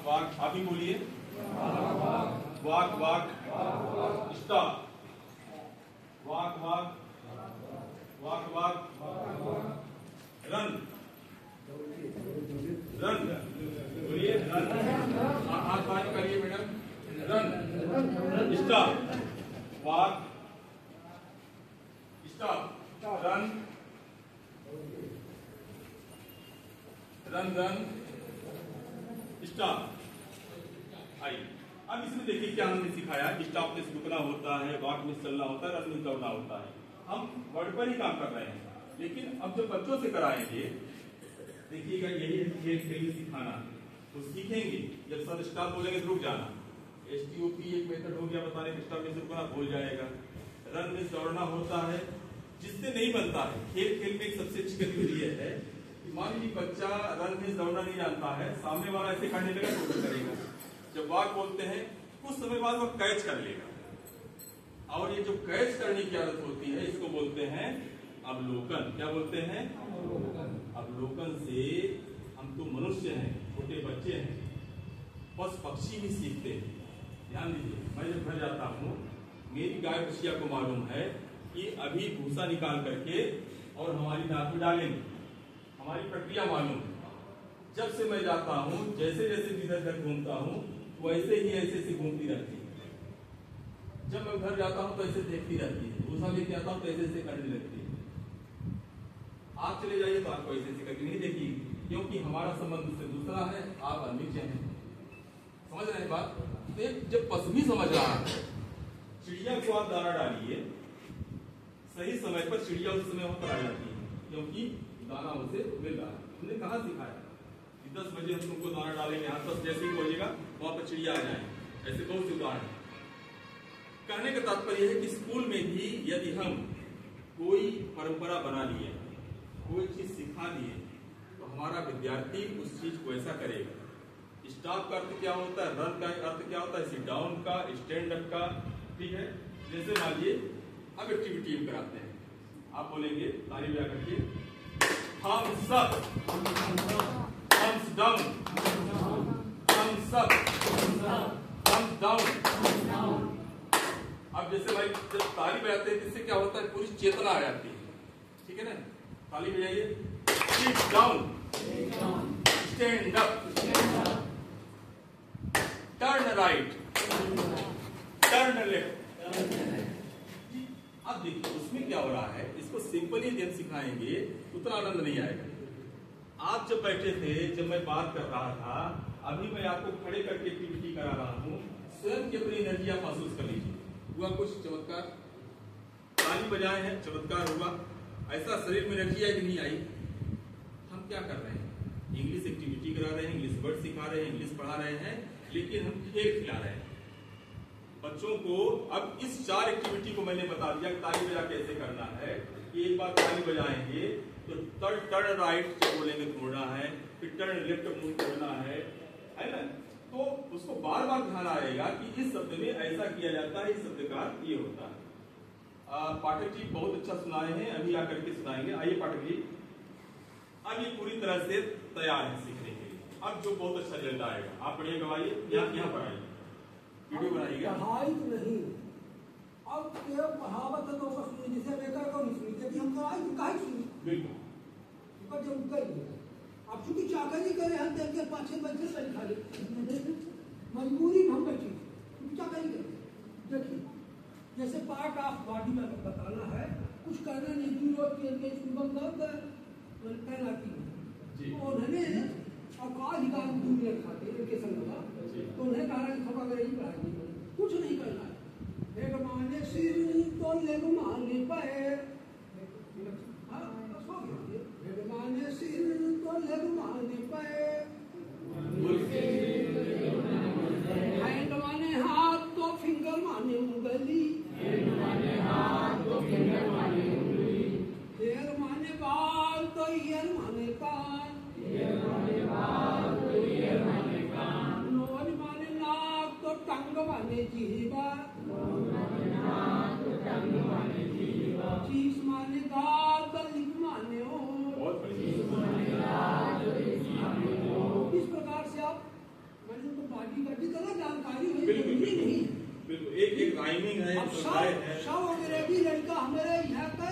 वाक, आप ही बोलिए। Walk walk, stop. Walk walk, walk walk, run run, बोलिए रन। हाथ बात करिए madam. Run, stop, walk, stop, run run run, stop. आइए अब इसमें देखिए क्या हमने सिखाया। स्टॉप में रुकना होता है, वॉक में चलना होता है, रन में दौड़ना होता है। हम वर्ड पर ही काम कर रहे हैं, लेकिन अब जब बच्चों से कराएंगे देखिएगा यही खेल सिखाना, तो सीखेंगे। जब सर स्टॉप बोलेंगे तो रुक जाना। STOP एक मेथड हो गया बताने का, स्टॉप में रुकना भूल जाएगा। रन में दौड़ना होता है, जिससे नहीं बनता है। खेल खेल में एक सबसे अच्छी गतिविधि है कि मान लीजिए बच्चा रन में दौड़ना नहीं जानता है, सामने वाला ऐसे करने लगा तो करेगा। जब वॉक बोलते हैं कुछ समय बाद वो कैच कर लेगा, और ये जो कैच करने की आदत होती है इसको बोलते हैं अवलोकन। क्या बोलते हैं? अवलोकन से हम तो मनुष्य हैं, छोटे बच्चे हैं, पशु पक्षी भी सीखते हैं। ध्यान दीजिए, मैं जब घर जाता हूँ मेरी गाय बछिया को मालूम है कि अभी भूसा निकाल करके और हमारी नाक में डालेंगे, हमारी प्रक्रिया मालूम है। जब से मैं जाता हूँ जैसे जैसे इधर उधर घूमता हूँ वैसे ही ऐसे घूमती रहती है। जब मैं घर जाता हूँ तो ऐसे देखती रहती है, भूसा लेके आता हूँ तो ऐसे करने लगती है। आप चले जाइए तो आपको ऐसे करके नहीं देखी, क्योंकि हमारा संबंध उससे दूसरा है, आप अनिच हैं। समझ रहे हैं बात? तो जब पशु भी समझ रहा है, चिड़िया को आप दाना डालिए, सही समय पर चिड़िया उस समय वहां पर आ जाती है, क्योंकि दाना उसे मिल रहा है। हमने कहा सिखाया 10 बजे हम तुमको दाना डालेंगे, यहाँ पर जैसे ही बोलेगा वहां पर चिड़िया आ जाए। ऐसे बहुत से उदाहरण। कहने का तात्पर्य है कि स्कूल में भी यदि हम कोई परंपरा बना लिए, कोई चीज सिखा दिए, तो हमारा विद्यार्थी उस चीज को ऐसा करेगा। स्टॉप का अर्थ क्या होता है, रन का अर्थ क्या होता है, सिट डाउन का, स्टैंड अप का। ठीक है, जैसे मानिए अब एक्टिविटी कराते हैं, आप बोलेंगे ताली बजा करके, thumbs up, thumbs down, thumbs up, thumbs down. अब जैसे भाई जब ताली बजाते हैं इससे क्या होता है, पूरी चेतना आ जाती है। ठीक है ना, ताली बजाइए, sit down, stand up, turn right, turn left. अब देखिए उसमें क्या हो रहा है, इसको सिंपली जब सिखाएंगे उतना आनंद नहीं आएगा। आप जब बैठे थे, जब मैं बात कर रहा था, अभी मैं आपको खड़े करके एक्टिविटी करा रहा हूँ, स्वयं की अपनी एनर्जी आप महसूस कर लीजिए। हुआ कुछ चमत्कार, ताली बजाए हैं, चमत्कार हुआ। ऐसा शरीर में एनर्जी आई कि नहीं आई? हम क्या कर रहे हैं, इंग्लिश एक्टिविटी करा रहे हैं, इंग्लिश वर्ड सिखा रहे हैं, इंग्लिश पढ़ा रहे हैं, लेकिन हम खेल खिला रहे हैं बच्चों को। अब इस 4 एक्टिविटी को मैंने बता दिया, ताली बजा कैसे करना है। एक बार ताली बजाएंगे तो टर्न राइट जब बोलेंगे मुड़ना है, फिर टर्न लेफ्ट मुंह करना है ना। तो उसको बार बार ध्यान आएगा कि इस शब्द में ऐसा किया जाता है, इस शब्द का ये होता है। पाठक जी बहुत अच्छा सुनाए हैं, अभी आकर के सुनाएंगे। आइए पाठक जी, अब ये पूरी तरह से तैयार है सीखने के लिए। अब जो बहुत अच्छा रिजल्ट आएगा, आप पढ़िए, गवाइए, यहाँ पर आइए, वीडियो बनाइएगा। पढ़ाई तो नहीं, अब केवल कहावत है तो बस जिसे लेकर को नहीं सुनी, यदि हम पढ़ाई तो काहे सुनी? बिल्कुल, पर जब गई अब चूंकि चाकरी करे हम देखिए 5-6 बजे से खा ले, मजबूरी हम बैठी चाकरी करे। देखिए जैसे पार्ट ऑफ बॉडी में बताना है, कुछ करना नहीं, दूर के सुबह तैनाती है तो उन्होंने अवकाश निकाल दूर खाते के संग, तो उन्हें कहा कि खबर अगर यही पढ़ाई कुछ नहीं करना है। एक माने सिर तो ले माने पैर, माने सिर तो ले माने पैर, हैंड माने हाथ तो फिंगर माने उंगली, हेयर माने बाल तो ईयर माने कान, नोज माने नाक तो टंग माने जीवा, चीज माने दाल तो लिप माने ओठ। इस प्रकार से आप बिल्कुल एक राइमिंग है, अब संध्याय है। सब अंग्रेजी लड़का हमारे यहाँ का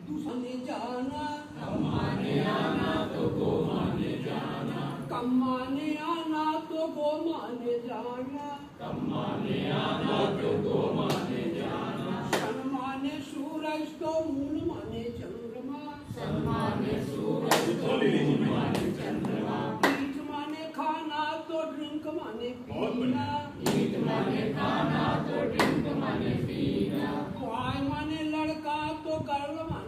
दूसरे जाना, कमाने आना तो गो माने जाना, कमाने आना तो गो माने जाना, कमाने आना तो गो माने जाना, सन माने सूरज तो मून माने चंद्रमा, सम्माने सूरज तो मून माने चंद्रमा, ईट माने खाना तो ड्रिंक माने बहुत पीना, ईट माने खाना तो ड्रिंक माने पीना, बॉय माने लड़का तो गर्ल माने